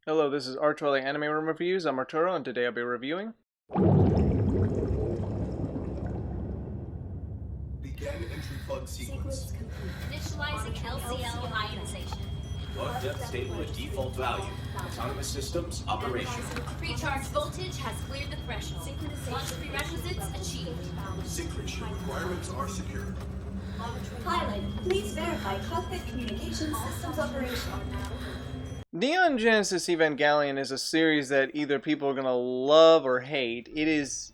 Hello, this is Arturelia Anime Room Reviews. I'm Arturo, and today I'll be reviewing Begin entry plug sequence. Initializing LCL ionization. Plug depth stable at default value. Autonomous systems operation. Recharge voltage has cleared the threshold. Launch prerequisites achieved. Synchronous requirements are secure. Pilot, please verify cockpit communications systems operational. Neon Genesis Evangelion is a series that either people are going to love or hate. It is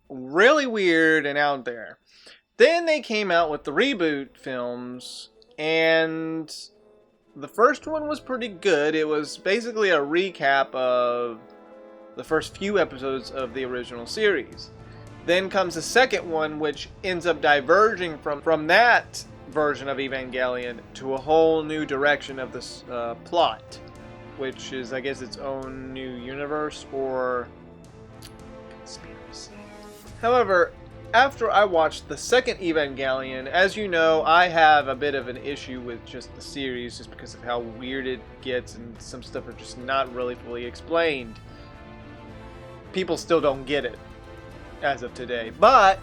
really weird and out there. Then they came out with the reboot films, and the first one was pretty good. It was basically a recap of the first few episodes of the original series. Then comes the second one, which ends up diverging from that version of Evangelion to a whole new direction of this plot, which is, I guess, its own new universe or conspiracy. However, after I watched the second Evangelion, as you know, I have a bit of an issue with just the series just because of how weird it gets and some stuff are just not really fully explained. People still don't get it as of today. But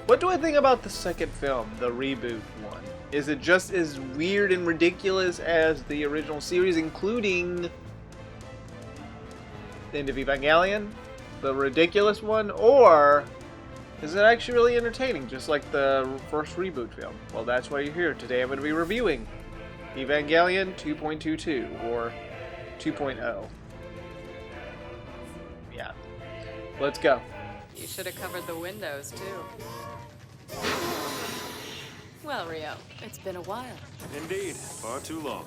what do I think about the second film, the reboot one? Is it just as weird and ridiculous as the original series, including the end of Evangelion, the ridiculous one, or is it actually really entertaining, just like the first reboot film? Well, that's why you're here. Today I'm going to be reviewing Evangelion 2.22, or 2.0. Yeah. Let's go. You should have covered the windows, too. Well, Rio, it's been a while. Indeed, far too long.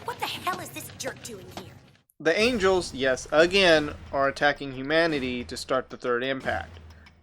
What the hell is this jerk doing here? The Angels, yes, again, are attacking humanity to start the third impact.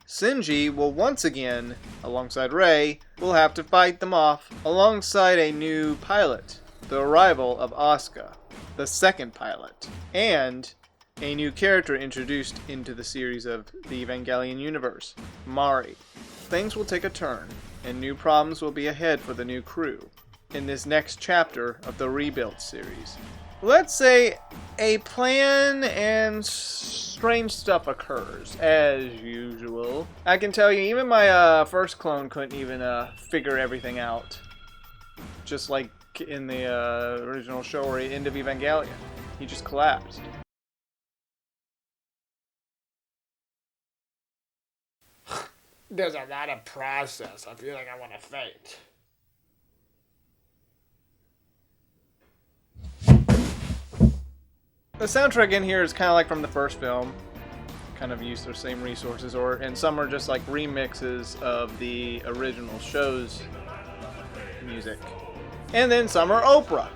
Shinji will once again, alongside Rei, will have to fight them off alongside a new pilot, the arrival of Asuka, the second pilot, and a new character introduced into the series of the Evangelion universe, Mari. Things will take a turn, and new problems will be ahead for the new crew in this next chapter of the Rebuild series. Let's say a plan and strange stuff occurs, as usual. I can tell you, even my first clone couldn't even figure everything out. Just like in the original show or end of Evangelion. He just collapsed. There's a lot of process. I feel like I want to faint. The soundtrack in here is kind of like from the first film. Kind of use their same resources, and some are just like remixes of the original show's music. And then some are Oprah.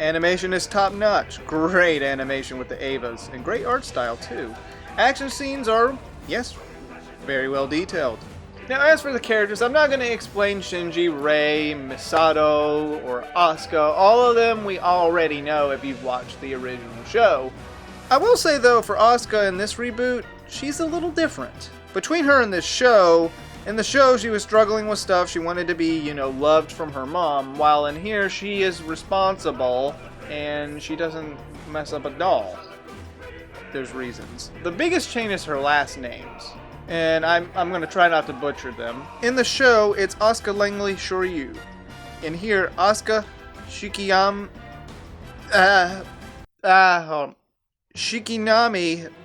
Animation is top notch. Great animation with the Avas, and great art style too. Action scenes are, yes, very well detailed. Now, as for the characters, I'm not going to explain Shinji, Rei, Misato, or Asuka. All of them we already know if you've watched the original show. I will say, though, for Asuka in this reboot, she's a little different. Between her and this show, in the show she was struggling with stuff. She wanted to be, loved from her mom, while in here she is responsible and she doesn't mess up a doll. There's reasons. The biggest change is her last names, and I'm going to try not to butcher them. In the show, it's Asuka Langley Shoryu. In here, Asuka Shikinami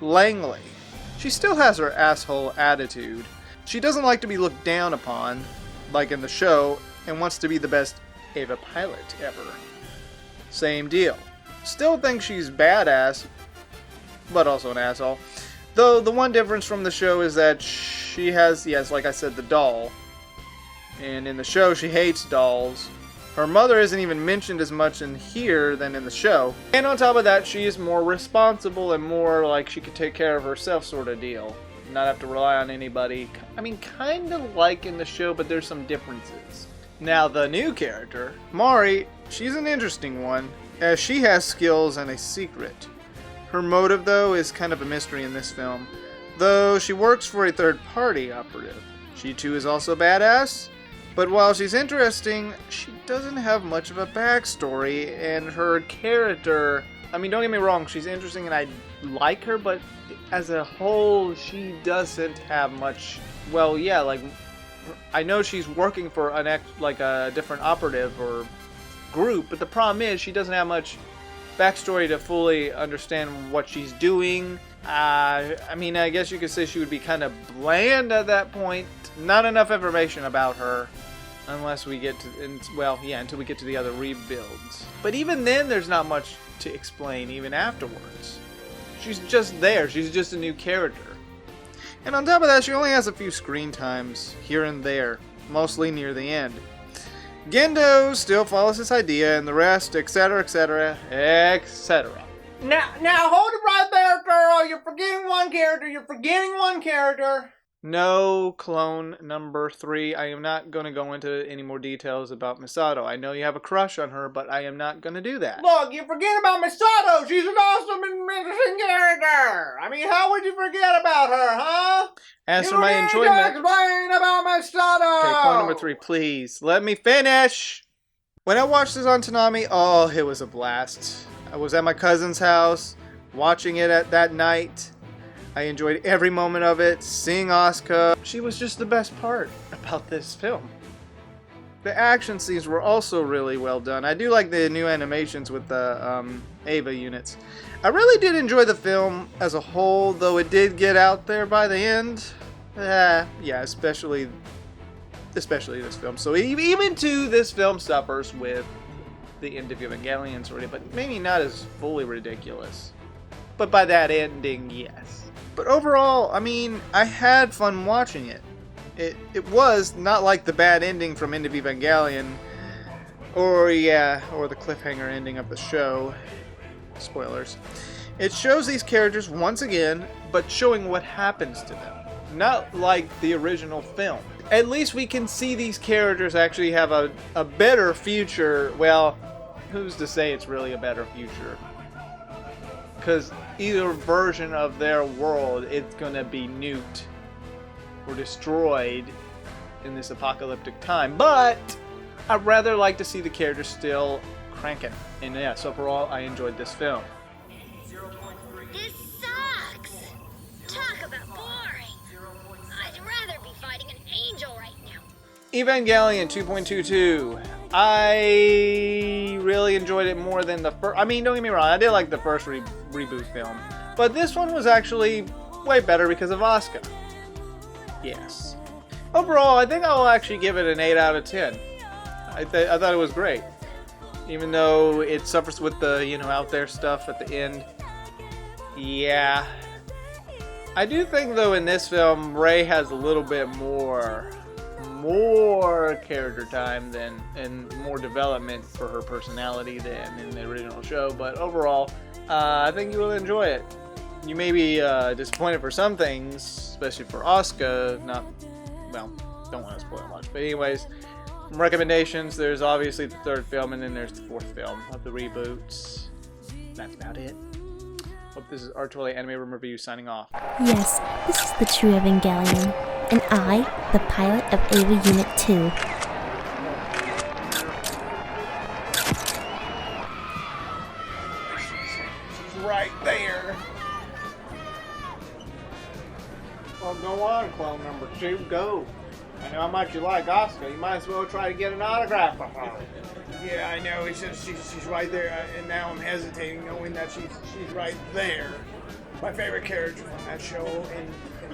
Langley. She still has her asshole attitude. She doesn't like to be looked down upon, like in the show, and wants to be the best Eva pilot ever. Same deal. Still thinks she's badass, but also an asshole. Though the one difference from the show is that she has, yes, like I said, the doll. And in the show, she hates dolls. Her mother isn't even mentioned as much in here than in the show. And on top of that, she is more responsible and more like she could take care of herself sort of deal. Not have to rely on anybody. I mean, kind of like in the show, but there's some differences. Now, the new character, Mari, she's an interesting one, as she has skills and a secret. Her motive, though, is kind of a mystery in this film, though she works for a third-party operative. She, too, is also badass, but while she's interesting, she doesn't have much of a backstory, and her character I mean, don't get me wrong, she's interesting and I like her, but as a whole, she doesn't have much. Well, yeah, like I know she's working for a different operative or group, but the problem is she doesn't have much backstory to fully understand what she's doing. I mean, I guess you could say she would be kind of bland at that point. Not enough information about her, unless we get to, until we get to the other rebuilds. But even then, there's not much to explain, even afterwards. She's just there. She's just a new character. And on top of that, she only has a few screen times here and there, mostly near the end. Gendo still follows his idea, and the rest, etc., etc., etc. Now hold it right there, girl. You're forgetting one character. No, clone number 3. I am not going to go into any more details about Misato. I know you have a crush on her, but I am not going to do that. Look, you forget about Misato. She's an awesome and interesting character. I mean, how would you forget about her, huh? As for my enjoyment... You explain about Misato. Okay, clone number 3, please. Let me finish. When I watched this on Toonami, oh, it was a blast. I was at my cousin's house, watching it at that night. I enjoyed every moment of it, seeing Asuka. She was just the best part about this film. The action scenes were also really well done. I do like the new animations with the Ava units. I really did enjoy the film as a whole, though it did get out there by the end. Yeah, especially this film. So even this film suffers with the end of Evangelion, sort of, but maybe not as fully ridiculous. But by that ending, yes. But overall, I mean, I had fun watching it. It was not like the bad ending from End of Evangelion, or the cliffhanger ending of the show. Spoilers. It shows these characters once again, but showing what happens to them. Not like the original film. At least we can see these characters actually have a better future. Well, who's to say it's really a better future? Because either version of their world, it's going to be nuked or destroyed in this apocalyptic time. But I'd rather like to see the characters still cranking. And yes, overall, I enjoyed this film. This sucks. Talk about boring. I'd rather be fighting an angel right now. Evangelion 2.22. I really enjoyed it more than the first. I mean, don't get me wrong, I did like the first reboot film. But this one was actually way better because of Asuka. Yes. Overall, I think I'll actually give it an 8 out of 10. I thought it was great. Even though it suffers with the, out there stuff at the end. Yeah. I do think, though, in this film, Rei has a little bit more character time and more development for her personality than in the original show. But overall, I think you will enjoy it. You may be disappointed for some things, especially for Asuka. Don't want to spoil much. But anyways, recommendations. There's obviously the 3rd film, and then there's the 4th film of the reboots. That's about it. Hope this is Arturelia Anime Room Review signing off. Yes, this is the true Evangelion, and I, the pilot of Ava Unit 2. She's right there. Well, go on, clone number 2, go. I know how much you like Asuka. You might as well try to get an autograph from her. Yeah, I know. He says she's right there, and now I'm hesitating, knowing that she's right there. My favorite character from that show and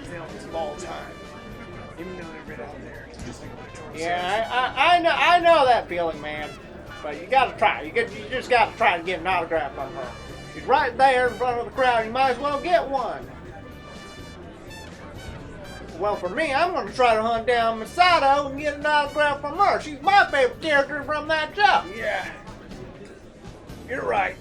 films of all time. Even though they're right out there, it's just like I know that feeling, man. But you gotta try. You just gotta try to get an autograph from her. She's right there in front of the crowd. You might as well get one. Well, for me, I'm going to try to hunt down Misato and get an autograph from her. She's my favorite character from that show. Yeah. You're right.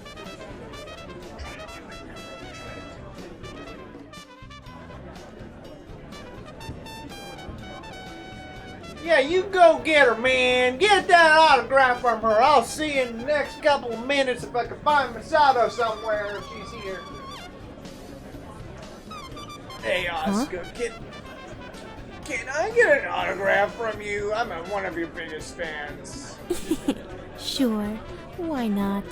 Yeah, you go get her, man. Get that autograph from her. I'll see you in the next couple of minutes if I can find Misato somewhere if she's here. Hey, Asuka, Can I get an autograph from you? I'm one of your biggest fans. Sure, why not?